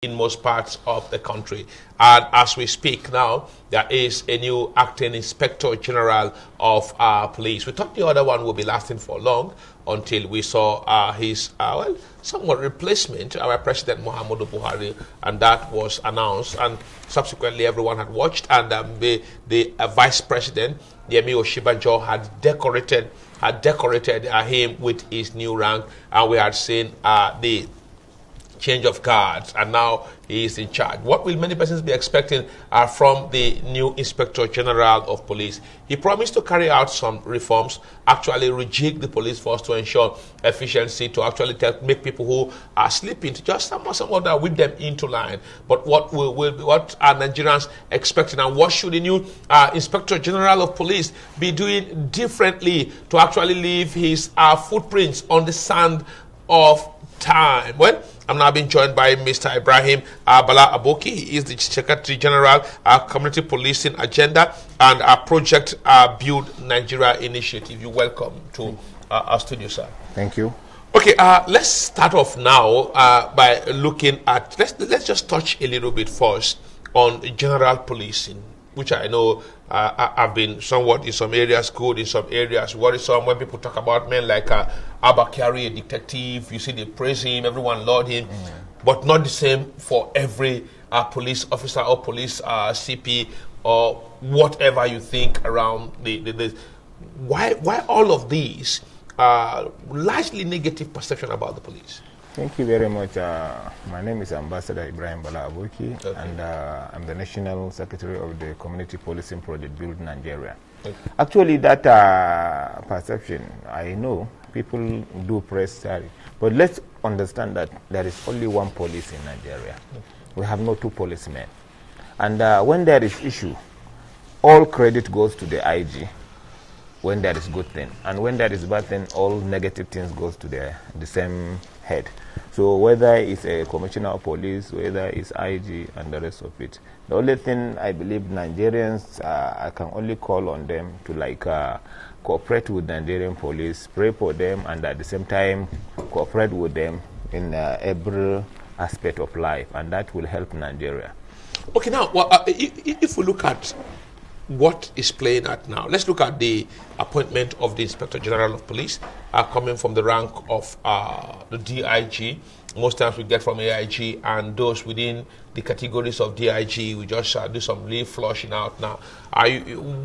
in most parts of the country. And as we speak now, there is a new acting inspector general of police. We thought the other one would be lasting for long until we saw his somewhat replacement, our President Muhammadu Buhari, and that was announced. And subsequently, everyone had watched, and the Vice President, Yemi Oshibanjo, had decorated him with his new rank, and we had seen the change of guards, and now he is in charge. What will many persons be expecting from the new Inspector General of Police? He promised to carry out some reforms, actually rejig the police force to ensure efficiency, to actually make people who are sleeping to just somewhat whip them into line. But what are Nigerians expecting, and what should the new Inspector General of Police be doing differently to actually leave his footprints on the sand of time? Well, I'm now being joined by Mr. Ibrahim Bala Aboki. He is the Secretary General, Community Policing Agenda and Project Build Nigeria Initiative. You're welcome to our studio, sir. Thank you. Okay, let's start off now by looking at, let's just touch a little bit first on general policing, which I know have been somewhat in some areas good, in some areas worrisome. When people talk about men like Abba Kyari, a detective, you see they praise him, everyone laud him, but not the same for every police officer or police CP or whatever you think around the why all of these largely negative perception about the police? Thank you very much. My name is Ambassador Ibrahim Bala Aboki, okay, and I'm the National Secretary of the Community Policing Project Build Nigeria. Okay. Actually, that perception, I know people do praise Sari, but let's understand that there is only one police in Nigeria. Okay. We have no two policemen. And when there is issue, all credit goes to the IG when there is good thing. And when there is bad thing, all negative things goes to the same head. So whether it's a commissioner of police, whether it's IG and the rest of it, the only thing I believe Nigerians, I can only call on them to cooperate with Nigerian police, pray for them, and at the same time cooperate with them in every aspect of life, and that will help Nigeria. Okay, now if we look at what is playing out now, let's look at the appointment of the Inspector General of Police coming from the rank of the DIG. Most times we get from AIG, and those within the categories of DIG, we just do some leaf flushing out now.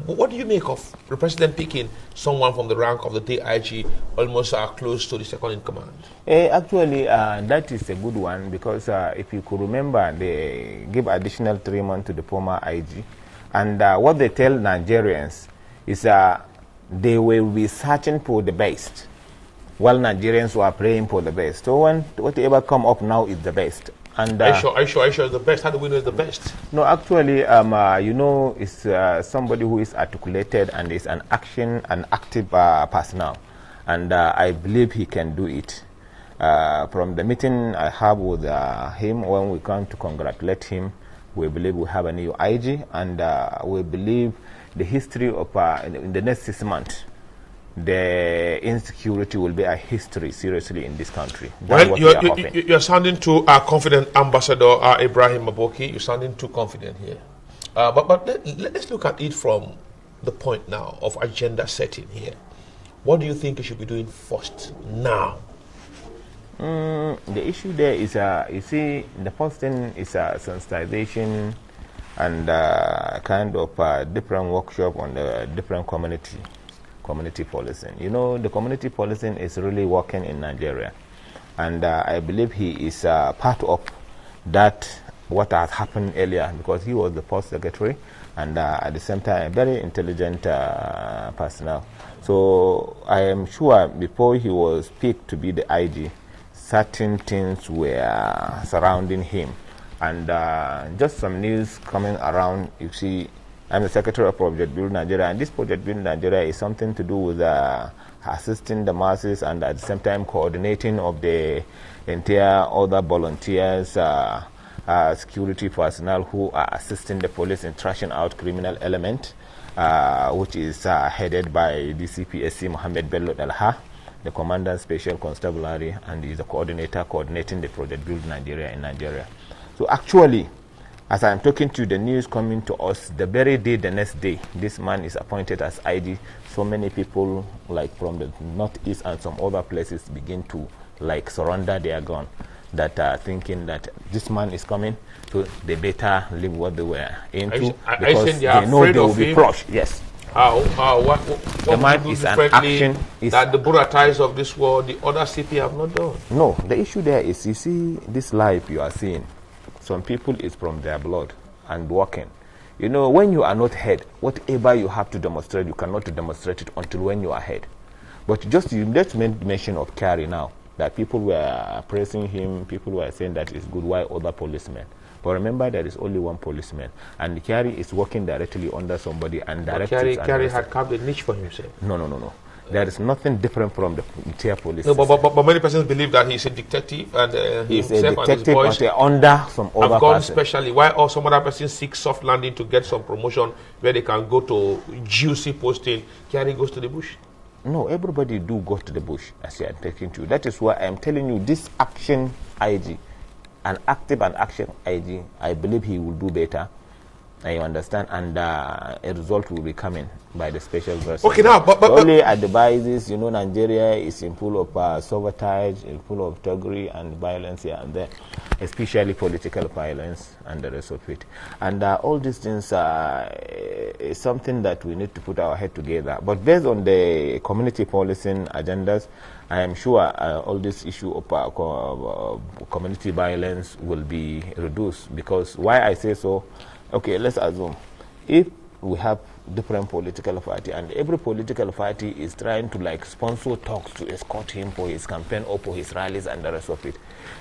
What do you make of the President picking someone from the rank of the DIG almost close to the second in command? Actually, that is a good one, because if you could remember, they give additional 3 months to the former IG. And what they tell Nigerians is they will be searching for the best, while Nigerians were praying for the best. So whatever come up now is the best. And are you sure it's the best? How do we know it's the best? No, actually, it's somebody who is articulated and is an active personnel, and I believe he can do it. From the meeting I have with him, when we come to congratulate him, we believe we have a new IG, and we believe the history of in the next 6 months, the insecurity will be a history, seriously, in this country. Well, you're sounding too confident, Ambassador Ibrahim Aboki. You're sounding too confident here. But let's look at it from the point now of agenda setting here. What do you think you should be doing first now? The issue there is, you see, the first thing is sensitization and kind of different workshop on the different community policing. You know, the community policing is really working in Nigeria, and I believe he is part of that, what has happened earlier, because he was the first secretary, and at the same time a very intelligent personnel. So I am sure before he was picked to be the IG, certain things were surrounding him, and just some news coming around. You see, I'm the Secretary of Project Build Nigeria, and this Project Build Nigeria is something to do with assisting the masses, and at the same time coordinating of the entire other volunteers, security personnel who are assisting the police in trashing out criminal element, which is headed by DCPSC Mohammed Bello Dalha, the Commandant Special Constabulary, and is the coordinator coordinating the Project Build Nigeria in Nigeria. So actually, as I'm talking to you, the news coming to us the very day, the next day, this man is appointed as IG. So many people, like from the northeast and some other places, begin to like surrender their gun, that are thinking that this man is coming, so they better leave what they were into, because they know they will be crushed. Yes. What the man is an action that the Buratais of this world, the other CP have not done. No, the issue there is, you see, this life you are seeing, some people is from their blood and working. You know, when you are not head, whatever you have to demonstrate, you cannot demonstrate it until when you are head. But just you let's mention of Kerry now, that people were praising him, people were saying that it's good, why other policemen? But remember, there is only one policeman, and Kerry is working directly under somebody and directly. Kerry had carved a niche for himself. No. There is nothing different from the tier police. No, but many persons believe that he's a detective, and he's a detective, but they're under some other have gone person. Specially, why or some other person seeks soft landing to get some promotion where they can go to juicy posting. Kerry goes to the bush. No, everybody do go to the bush, as I am taking to you. That is why I am telling you, this action IG, an active and action IG, I believe he will do better. I understand, and a result will be coming by the special version. Okay, now, but only advises, you know, Nigeria is in full of sabotage, in full of thuggery and violence here and there, especially political violence and the rest of it. And all these things is something that we need to put our head together. But based on the community policing agendas, I am sure all this issue of community violence will be reduced. Because why I say so, okay, let's assume if we have different political party and every political party is trying to like sponsor talks to escort him for his campaign or for his rallies and the rest of it.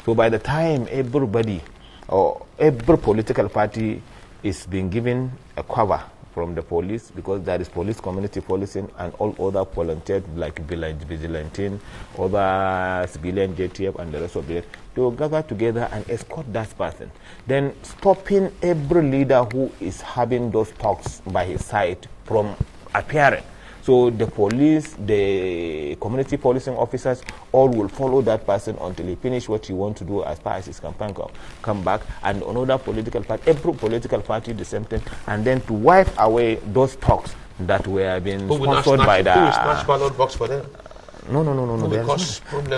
So by the time everybody or every political party is being given a cover from the police, because there is police community policing and all other volunteers like vigilante, other civilian JTF and the rest of it, they will gather together and escort that person. Then stopping every leader who is having those talks by his side from appearing. So the police, the community policing officers, all will follow that person until he finish what he wants to do as far as his campaign come back. And another political party, every political party the same thing. And then to wipe away those talks that were being sponsored by the... Who will snatch ballot box for them? No.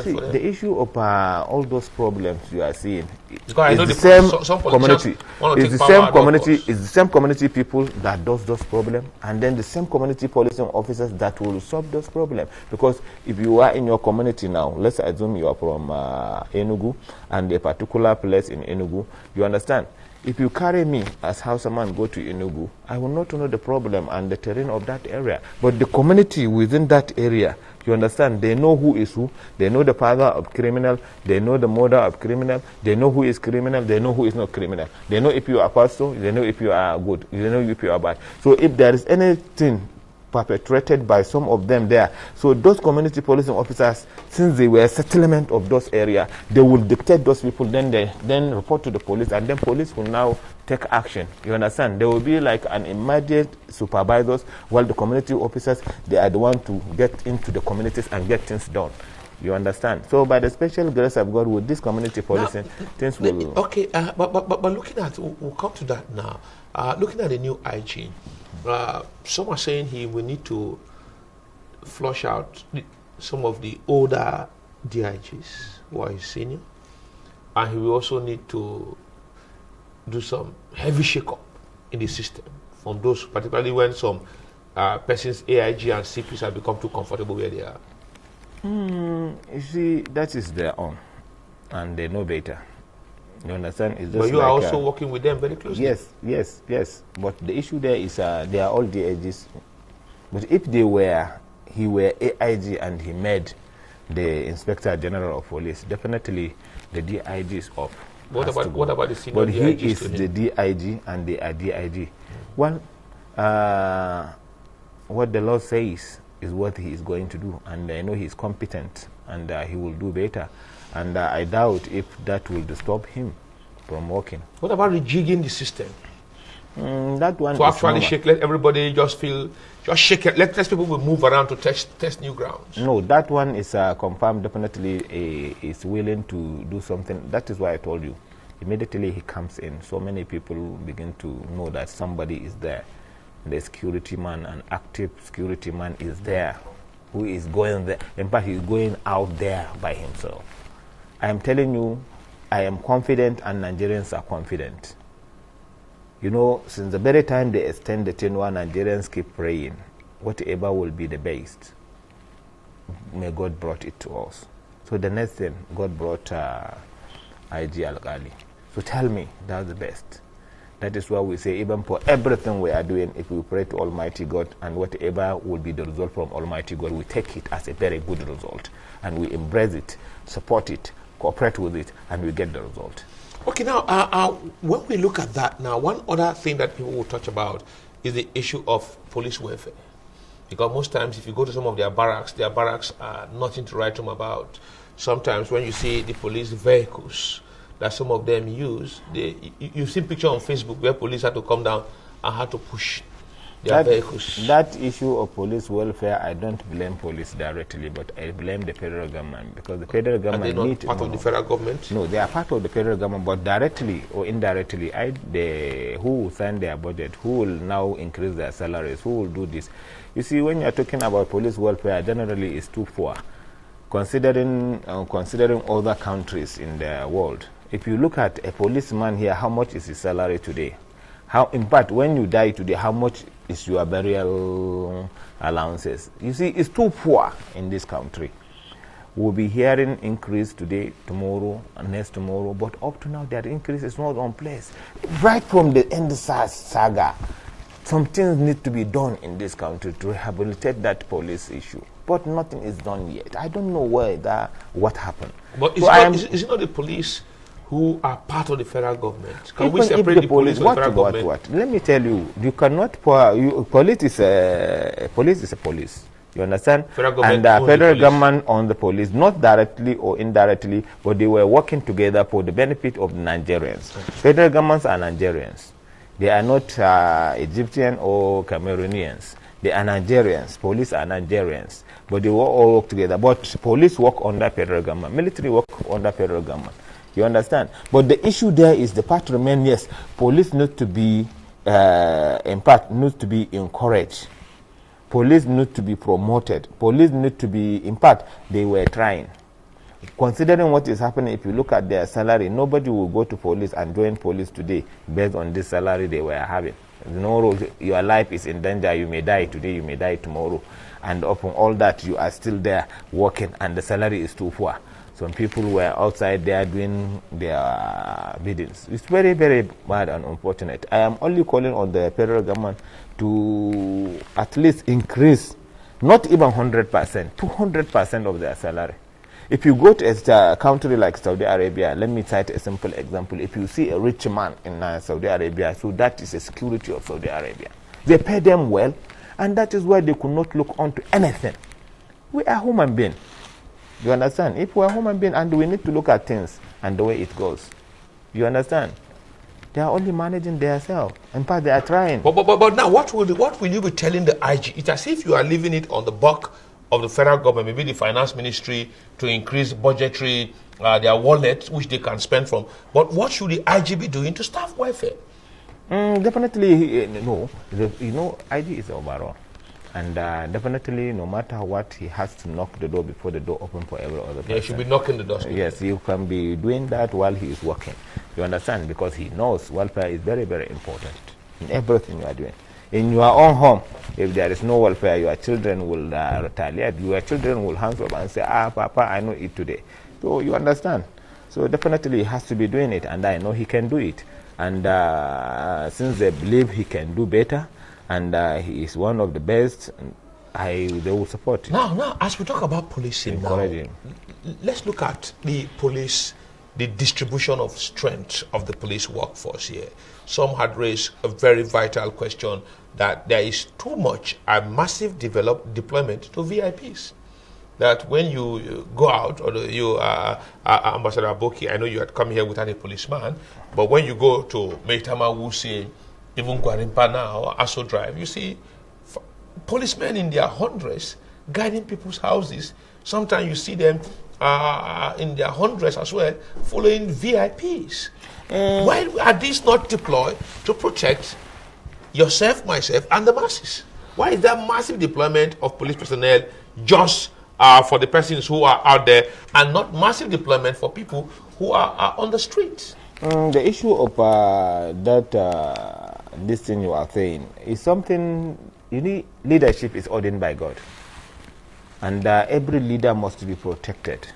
See, the issue of all those problems you are seeing is the same community. It's the same community. It's the same community people that does those problems, and then the same community policing officers that will solve those problems. Because if you are in your community now, let's assume you are from Enugu and a particular place in Enugu, you understand. If you carry me as Hausaman go to Enugu, I will not know the problem and the terrain of that area. But the community within that area, you understand, they know who is who, they know the father of criminal, they know the mother of criminal, they know who is criminal, they know who is not criminal. They know if you are pastor, they know if you are good, they know if you are bad. So if there is anything perpetrated by some of them there, so those community policing officers, since they were settlement of those areas, they will dictate those people, then they report to the police, and then police will now take action. You understand? There will be like an immediate supervisors, while the community officers, they are the one to get into the communities and get things done. You understand? So by the special grace of God, with this community policing, things will... Okay, but looking at, we'll come to that now. Looking at the new IG, some are saying he will need to flush out some of the older DIGs who are his senior, and he will also need to do some heavy shake-up in the system from those, particularly when some persons, AIG and CPs, have become too comfortable where they are. You see, that is their own, and they know better. You understand? It's just but you are also working with them very closely. Yes. But the issue there is they are all DIGs. But if he were AIG and he made the Inspector General of Police, definitely the DIG is off. What about the senior DIGs? But he is the DIG and they are DIG. Well, what the law says is what he is going to do, and I know he is competent and he will do better. And I doubt if that will stop him from working. What about rejigging the system? That one to actually shake, let everybody just shake it. Let people will move around to test new grounds. No, that one is confirmed. Definitely is willing to do something. That is why I told you Immediately he comes in, so many people begin to know that somebody is there. The security man, an active security man is there, who is going there. In fact, he's going out there by himself. I am telling you, I am confident and Nigerians are confident. You know, since the very time they extend the tenure, Nigerians keep praying. Whatever will be the best, may God brought it to us. So the next thing, God brought IG Al-Ghali. So tell me, that's the best. That is why we say, even for everything we are doing, if we pray to Almighty God, and whatever will be the result from Almighty God, we take it as a very good result, and we embrace it, support it, cooperate with it, and we get the result. Okay, now, when we look at that now, one other thing that people will touch about is the issue of police welfare. Because most times, if you go to some of their barracks are nothing to write home about. Sometimes when you see the police vehicles that some of them use, you've seen pictures on Facebook where police had to come down and had to push their vehicles. That issue of police welfare, I don't blame police directly, but I blame the federal government, because the federal government... Are they not part of the federal government? No, they are part of the federal government, but directly or indirectly, who will sign their budget, who will now increase their salaries, who will do this. You see, when you are talking about police welfare, generally it's too poor, considering other countries in the world. If you look at a policeman here, how much is his salary today? In fact, when you die today, how much is your burial allowances? You see, it's too poor in this country. We'll be hearing increase today, tomorrow, and next tomorrow, but up to now, that increase is not on place. Right from the end of saga, some things need to be done in this country to rehabilitate that police issue. But nothing is done yet. I don't know what happened. But is it not the police who are part of the federal government? Can we separate the police from the federal government? What? Let me tell you, you cannot... police is a police. You understand? And the federal government on the police, not directly or indirectly, but they were working together for the benefit of Nigerians. Okay. Federal governments are Nigerians. They are not Egyptian or Cameroonians. They are Nigerians. Police are Nigerians. But they all work together. But police work under federal government. Military work under federal government. You understand? But the issue there is the part remains, yes, police need to be, in part, needs to be encouraged. Police need to be promoted. Police need to be, in part, they were trying. Considering what is happening, if you look at their salary, nobody will go to police and join police today based on this salary they were having. No, your life is in danger. You may die today, you may die tomorrow. And upon all that, you are still there working, and the salary is too poor. Some people were outside there doing their biddings. It's very, very bad and unfortunate. I am only calling on the federal government to at least increase, not even 100%, 200% of their salary. If you go to a country like Saudi Arabia, let me cite a simple example. If you see a rich man in Saudi Arabia, so that is the security of Saudi Arabia. They pay them well, and that is why they could not look onto anything. We are human beings. You understand? If we are human beings and we need to look at things and the way it goes, you understand? They are only managing themselves. In fact, they are trying. But now, what will you be telling the IG? It's as if you are leaving it on the buck of the federal government, maybe the finance ministry, to increase budgetary, their wallet, which they can spend from. But what should the IG be doing to staff welfare? Definitely, no. IG is overall. And definitely, no matter what, he has to knock the door before the door opens for every other person. Yeah, he should be knocking the door. Yes, you can be doing that while he is working. You understand? Because he knows welfare is very, very important in everything you are doing. In your own home, if there is no welfare, your children will retaliate. Your children will hands up and say, Papa, I know it today. So you understand? So definitely he has to be doing it, and I know he can do it. And since they believe he can do better, and he is one of the best, they will support him. Now, as we talk about policing now, let's look at the police, the distribution of strength of the police workforce here. Some had raised a very vital question that there is too much, a massive deployment to VIPs. That when you go out, or Ambassador Aboki, I know you had come here without a policeman, but when you go to Maitama Wuse, even Gwarimpa now, or Aso Drive, you see policemen in their hundreds guiding people's houses. Sometimes you see them in their hundreds as well, following VIPs. Why are these not deployed to protect yourself, myself, and the masses? Why is there massive deployment of police personnel just for the persons who are out there, and not massive deployment for people who are on the streets? The issue of this thing you are saying is something, you need. Leadership is ordained by God, and every leader must be protected.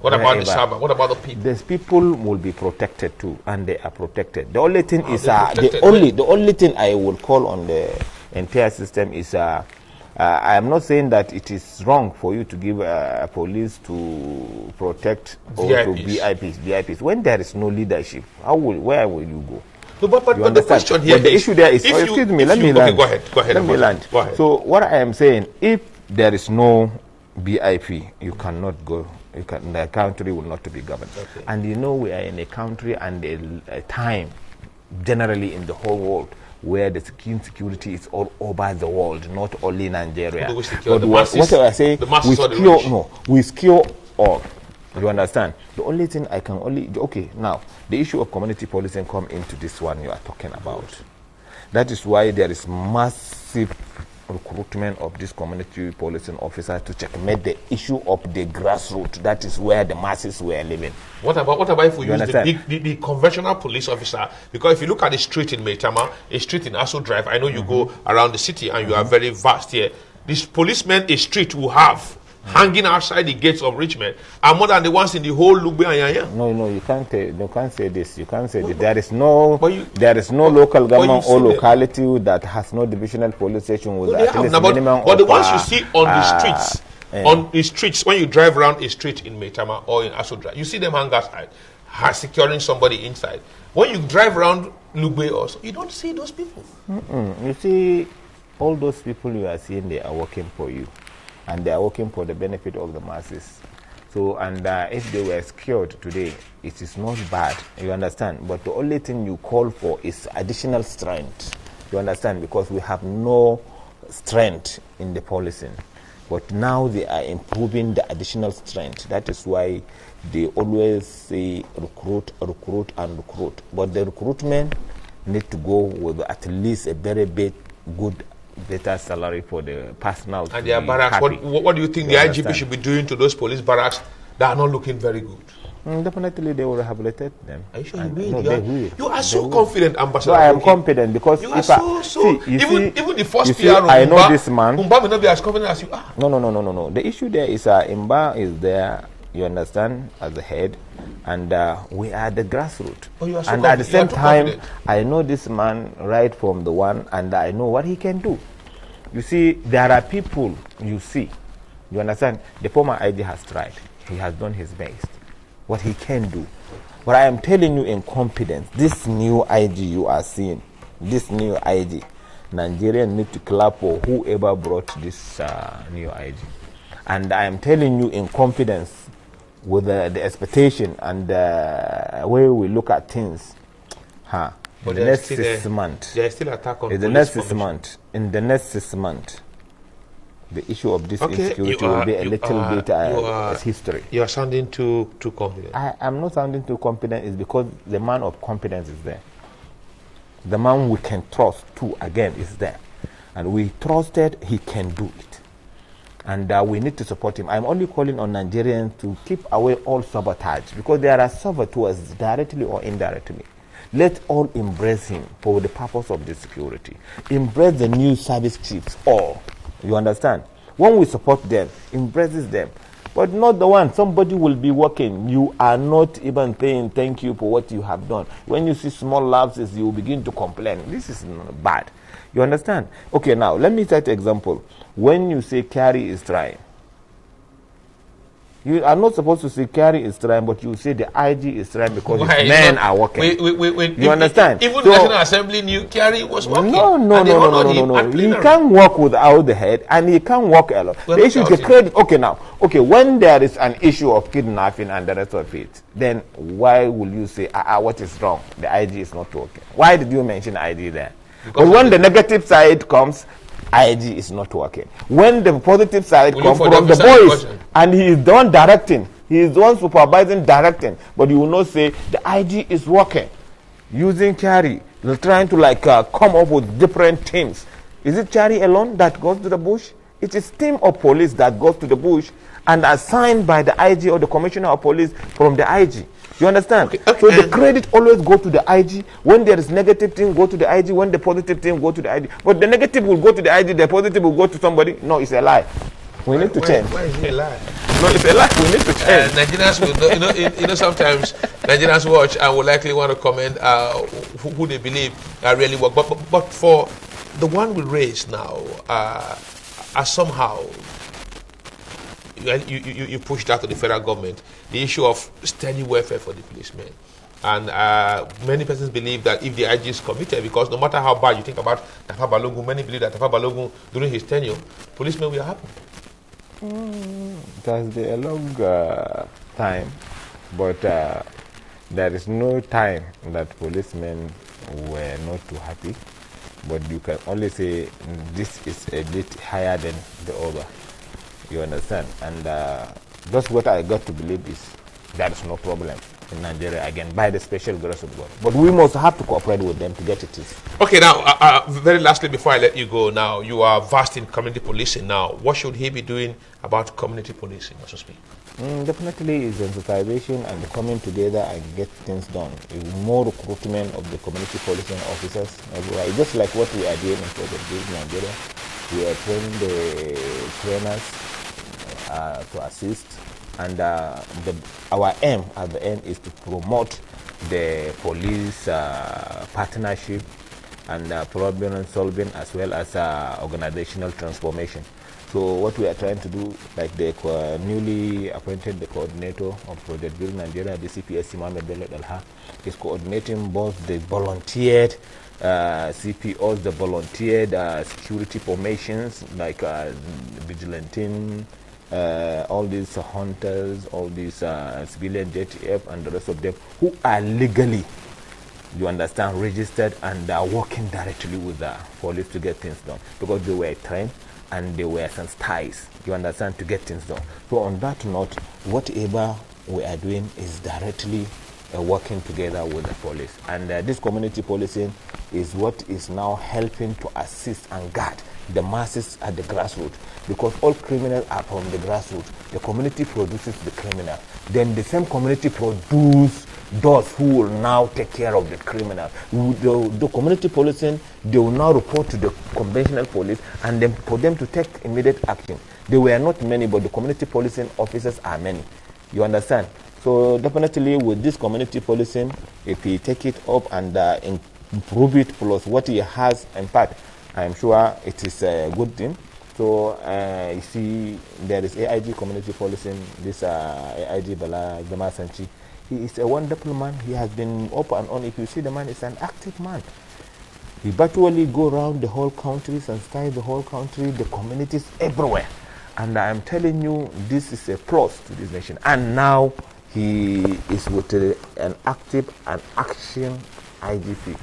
What about the servant? What about the people? These people will be protected too, and they are protected. The only thing is the only thing I will call on the entire system is I am not saying that it is wrong for you to give police to protect or VIPs. to VIPs. When there is no leadership, where will you go? No, but the question here the issue there is, excuse me, let me land. Go ahead. Let me land. Go ahead. So what I am saying, if there is no BIP, you cannot go. The country will not be governed. Okay. And you know, we are in a country and a time, generally in the whole world, where the insecurity is all over the world, not only Nigeria. But what I say, we secure all. You understand? The only thing I can now, the issue of community policing come into this one you are talking about. That is why there is massive recruitment of this community policing officers to checkmate the issue of the grassroots. That is where the masses were living. What about if we use the conventional police officer? Because if you look at the street in Maitama, a street in Aso Drive, I know you go around the city and you are very vast here. This policemen a street will have hanging outside the gates of Richmond are more than the ones in the whole Lugbe and Yaya. No, you can't say this. You can't say that. There is no local government or locality that has no divisional police station with at least minimum. But the ones you see on the streets, on the streets, when you drive around a street in Maitama or in Aso Drive, you see them hang outside, securing somebody inside. When you drive around Lugbe also, you don't see those people. You see, all those people you are seeing, they are working for you. And they are working for the benefit of the masses. So, and if they were secured today, it is not bad, you understand? But the only thing you call for is additional strength, you understand? Because we have no strength in the policing. But now they are improving the additional strength. That is why they always say recruit. But the recruitment need to go with at least a very good better salary for the personnel. And their barracks, what do you think the IGP should be doing to those police barracks that are not looking very good? Definitely they will rehabilitate them. Are you sure you are so confident, Ambassador? No, I am confident because you are so even the first PR I know this man. Umba may not be as confident as you are. No. The issue there is Imba is there, you understand, as the head, and we are the grassroots. And at the same time, I know this man right from the one, and I know what he can do. You see, there are people you see, you understand, the former IG has tried. He has done his best, what he can do. But I am telling you in confidence, this new IG you are seeing, this new IG, Nigerians need to clap for whoever brought this new IG. And I am telling you in confidence, with the expectation and the way we look at things, in the next 6 months, there is still attack on in the next 6 months, the issue of this insecurity will be a little bit history. You are sounding too confident. I am not sounding too confident. It's because the man of confidence is there. The man we can trust too again is there, and we trusted he can do it. And we need to support him. I'm only calling on Nigerians to keep away all sabotage, because there are saboteurs directly or indirectly. Let all embrace him for the purpose of the security. Embrace the new service chiefs, all. You understand? When we support them, embraces them. But not the one, somebody will be working. You are not even saying thank you for what you have done. When you see small lapses, you begin to complain. This is bad. You understand? Okay, now, let me cite an example. When you say Kyari is trying, you are not supposed to say Kyari is trying, but you say the IG is trying because his men are working. You understand? Even the National Assembly knew Kyari was working. No. He can't work without the head, and he can't work alone. The issue is the credit. Okay, when there is an issue of kidnapping and the rest of it, then why will you say, what is wrong? The IG is not working. Why did you mention IG there? But when the negative side comes, IG is not working. When the positive side comes from the boys, and he is done directing, He is the one supervising, directing. But you will not say the IG is working, using Chari, trying to come up with different teams. Is it Chari alone that goes to the bush? It is team of police that goes to the bush and assigned by the IG or the commissioner of police from the IG. You understand? Okay. So the credit always go to the IG. When there is negative thing, go to the IG. When the positive thing, go to the IG. But the negative will go to the IG, the positive will go to somebody. No, it's a lie. We need to change. Why is it a lie? No, it's a lie. We need to change. Nigerians will, sometimes Nigerians watch and will likely want to comment who they believe really work. But for the one we raise now, somehow you pushed out to the federal government the issue of steady welfare for the policemen. And many persons believe that if the IG is committed, because no matter how bad you think about Tafa Balogun, many believe that Tafa Balogun, during his tenure, policemen will happen. It has been a long time, but there is no time that policemen were not too happy. But you can only say this is a bit higher than the other. You understand? And that's what I got to believe is there is no problem in Nigeria, again, by the special grace of God. But we must have to cooperate with them to get it. Okay, now, very lastly, before I let you go, now, you are vast in community policing now. What should he be doing about community policing, so to speak? Definitely is sensitization and coming together and get things done. More recruitment of the community policing officers everywhere. Just like what we are doing in Project Build Nigeria. We are training the trainers to assist. And our aim at the end is to promote the police partnership and problem solving as well as organizational transformation. So what we are trying to do, like the newly appointed the coordinator of Project Build Nigeria, the CPSC Mohamed Bello Dalha, is coordinating both the volunteered CPOs, the volunteered security formations like Vigilante, all these hunters, all these civilian JTF and the rest of them who are legally, you understand, registered and are working directly with the police to get things done because they were trained and they were sensitized, you understand, to get things done. So on that note, whatever we are doing is directly working together with the police. And this community policing is what is now helping to assist and guard the masses at the grassroots, because all criminals are from the grassroots. The community produces the criminal. Then the same community produce those who will now take care of the criminal. The community policing, they will now report to the conventional police and then for them to take immediate action. They were not many, but the community policing officers are many. You understand? So definitely with this community policing, if he take it up and improve it plus what he has in fact, I'm sure it is a good thing. So you see, there is AIG community policing, this AIG Bala Jama Sanchi. He is a wonderful man. He has been up and on. If you see the man, is an active man. He virtually go around the whole country, sensitize the whole country, the communities everywhere. And I'm telling you, this is a plus to this nation. And now he is with an active and action IGP.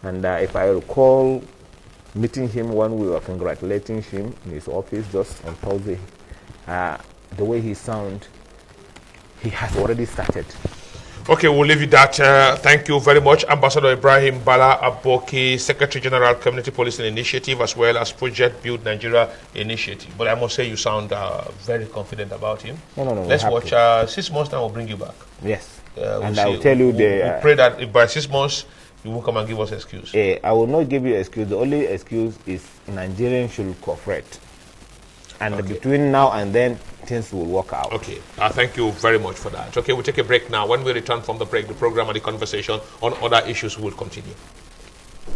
And if I recall meeting him when we were congratulating him in his office just on Thursday, the way he sounds, he has already started. Okay, we'll leave it that. Thank you very much, Ambassador Ibrahim Bala Aboki, Secretary General Community Policing Initiative, as well as Project Build Nigeria Initiative. But I must say you sound very confident about him. No. Let's watch. 6 months time, we'll bring you back. Yes. And I will tell you we pray that if by 6 months, you won't come and give us an excuse. I will not give you an excuse. The only excuse is Nigerians should cooperate. And between now and then, things will work out. Okay. Thank you very much for that. Okay, we'll take a break now. When we return from the break, the program and the conversation on other issues will continue.